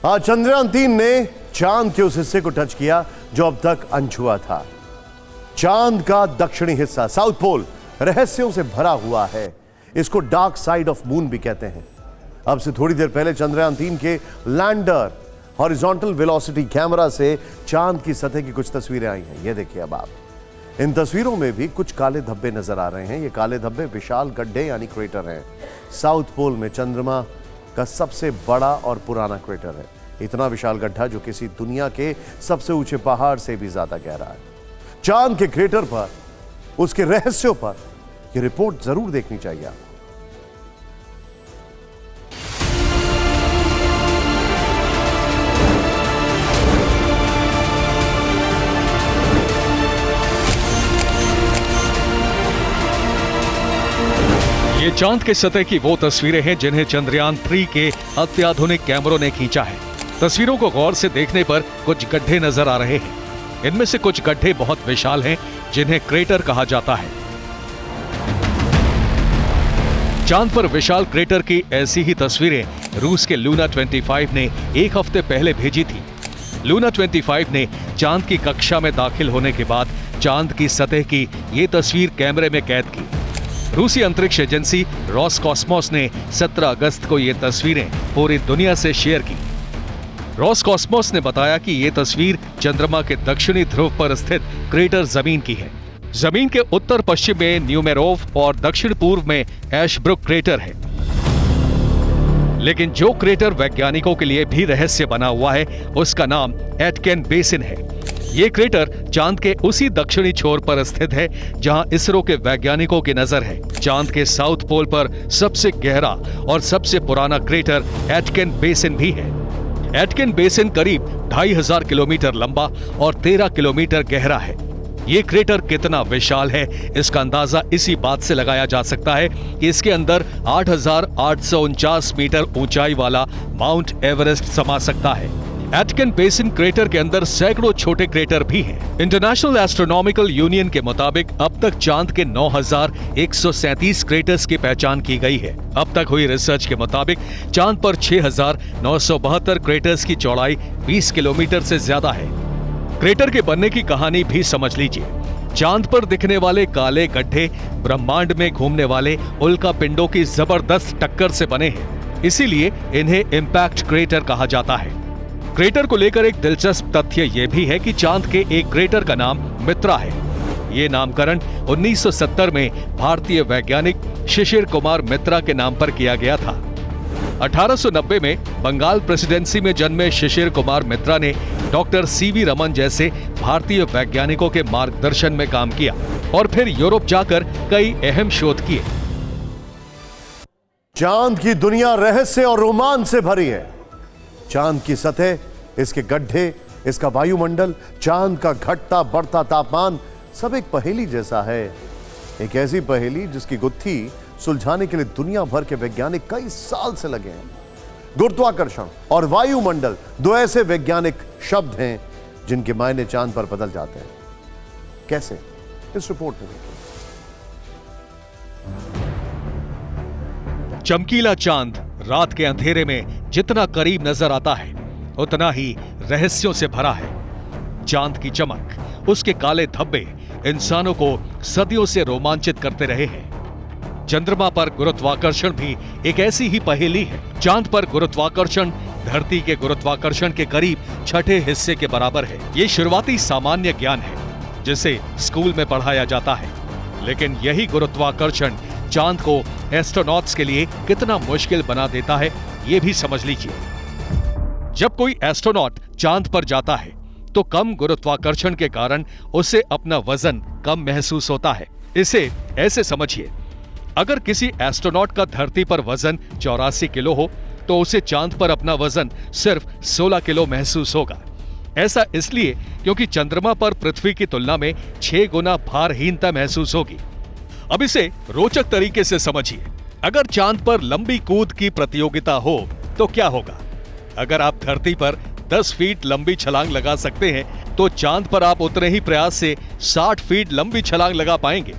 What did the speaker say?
आज चंद्रयान-3 ने चांद के उस हिस्से को टच किया जो अब तक अनछुआ था। चांद का दक्षिणी हिस्सा साउथ पोल रहस्यों से भरा हुआ है। इसको डार्क साइड ऑफ मून भी कहते हैं। अब से थोड़ी देर पहले चंद्रयान-3 के लैंडर हॉरिजॉन्टल वेलोसिटी कैमरा से चांद की सतह की कुछ तस्वीरें आई हैं। ये देखिए अब आप। इन तस्वीरों में भी कुछ काले धब्बे नजर आ रहे हैं। ये काले धब्बे विशाल गड्ढे यानी क्रेटर हैं। साउथ पोल में चंद्रमा का सबसे बड़ा और पुराना क्रेटर है। इतना विशाल गड्ढा जो किसी दुनिया के सबसे ऊंचे पहाड़ से भी ज्यादा गहरा है। चांद के क्रेटर पर, उसके रहस्यों पर यह रिपोर्ट जरूर देखनी चाहिए आपको। ये चांद के सतह की वो तस्वीरें हैं जिन्हें चंद्रयान-3 के अत्याधुनिक कैमरों ने खींचा है। तस्वीरों को गौर से देखने पर कुछ गड्ढे नजर आ रहे हैं। इनमें से कुछ गड्ढे बहुत विशाल हैं, जिन्हें क्रेटर कहा जाता है। चांद पर विशाल क्रेटर की ऐसी ही तस्वीरें रूस के लूना 25 ने एक हफ्ते पहले भेजी थी। लूना 25 ने चांद की कक्षा में दाखिल होने के बाद चांद की सतह की ये तस्वीर कैमरे में कैद की। रूसी अंतरिक्ष एजेंसी रोसकॉस्मोस ने 17 अगस्त को ये तस्वीरें पूरी दुनिया से शेयर की। रोसकॉस्मोस ने बताया कि ये तस्वीर चंद्रमा के दक्षिणी ध्रुव पर स्थित क्रेटर जमीन की है। जमीन के उत्तर पश्चिम में न्यूमेरोव और दक्षिण पूर्व में एशब्रुक क्रेटर है। लेकिन जो क्रेटर वैज्ञानिकों के लिए भी रहस्य बना हुआ है, उसका नाम एटकेन बेसिन है। ये क्रेटर चांद के उसी दक्षिणी छोर पर स्थित है जहां इसरो के वैज्ञानिकों की नजर है। चांद के साउथ पोल पर सबसे गहरा और सबसे पुराना क्रेटर एटकेन बेसिन भी है। एटकेन बेसिन करीब 2500 किलोमीटर लंबा और 13 किलोमीटर गहरा है। ये क्रेटर कितना विशाल है, इसका अंदाजा इसी बात से लगाया जा सकता है कि इसके अंदर 8849 मीटर ऊंचाई वाला माउंट एवरेस्ट समा सकता है। एटकेन बेसिन क्रेटर के अंदर सैकड़ों छोटे क्रेटर भी हैं। इंटरनेशनल एस्ट्रोनॉमिकल यूनियन के मुताबिक अब तक चांद के 9137 क्रेटर्स की पहचान की गई है। अब तक हुई रिसर्च के मुताबिक चांद पर 6972 क्रेटर्स की चौड़ाई 20 किलोमीटर से ज्यादा है। क्रेटर के बनने की कहानी भी समझ लीजिए। चांद पर दिखने वाले काले गड्ढे ब्रह्मांड में घूमने वाले उल्का पिंडों की जबरदस्त टक्कर से बने हैं। इसीलिए इन्हें इंपैक्ट क्रेटर कहा जाता है। क्रेटर को लेकर एक दिलचस्प तथ्य यह भी है कि चांद के एक क्रेटर का नाम मित्रा है। ये नामकरण 1970 में भारतीय वैज्ञानिक शिशिर कुमार मित्रा के नाम पर किया गया था। 1890 में बंगाल प्रेसिडेंसी में जन्मे शिशिर कुमार मित्रा ने डॉक्टर सीवी रमन जैसे भारतीय वैज्ञानिकों के मार्गदर्शन में काम किया और फिर यूरोप जाकर कई अहम शोध किए। चांद की दुनिया रहस्य और रोमांच से भरी है। चांद की सतह, इसके गड्ढे, इसका वायुमंडल, चांद का घटता बढ़ता तापमान, सब एक पहेली जैसा है। एक ऐसी पहेली जिसकी गुत्थी सुलझाने के लिए दुनिया भर के वैज्ञानिक कई साल से लगे हैं। गुरुत्वाकर्षण और वायुमंडल दो ऐसे वैज्ञानिक शब्द हैं जिनके मायने चांद पर बदल जाते हैं। कैसे? इस रिपोर्ट में देखिए। चमकीला चांद रात के अंधेरे में जितना करीब नजर आता है, उतना ही रहस्यों से भरा है। चांद की चमक, उसके काले धब्बे इंसानों को सदियों से रोमांचित करते रहे हैं। चंद्रमा पर गुरुत्वाकर्षण भी एक ऐसी ही पहेली है। चांद पर गुरुत्वाकर्षण धरती के गुरुत्वाकर्षण के करीब छठे हिस्से के बराबर है। ये शुरुआती सामान्य ज्ञान है जिसे स्कूल में पढ़ाया जाता है, लेकिन यही गुरुत्वाकर्षण चांद को एस्ट्रोनॉट्स के लिए कितना मुश्किल बना देता है, ये भी समझ लीजिए। जब कोई एस्ट्रोनॉट चांद पर जाता है तो कम गुरुत्वाकर्षण के कारण उसे अपना वजन कम महसूस होता है। इसे ऐसे समझिए, अगर किसी एस्ट्रोनॉट का धरती पर वजन 84 किलो हो तो उसे चांद पर अपना वजन सिर्फ 16 किलो महसूस होगा। ऐसा इसलिए क्योंकि चंद्रमा पर पृथ्वी की तुलना में 6 गुना भारहीनता महसूस होगी। अब इसे रोचक तरीके से समझिए। अगर चांद पर लंबी कूद की प्रतियोगिता हो तो क्या होगा? अगर आप धरती पर 10 फीट लंबी छलांग लगा सकते हैं तो चांद पर आप उतने ही प्रयास से 60 फीट लंबी छलांग लगा पाएंगे।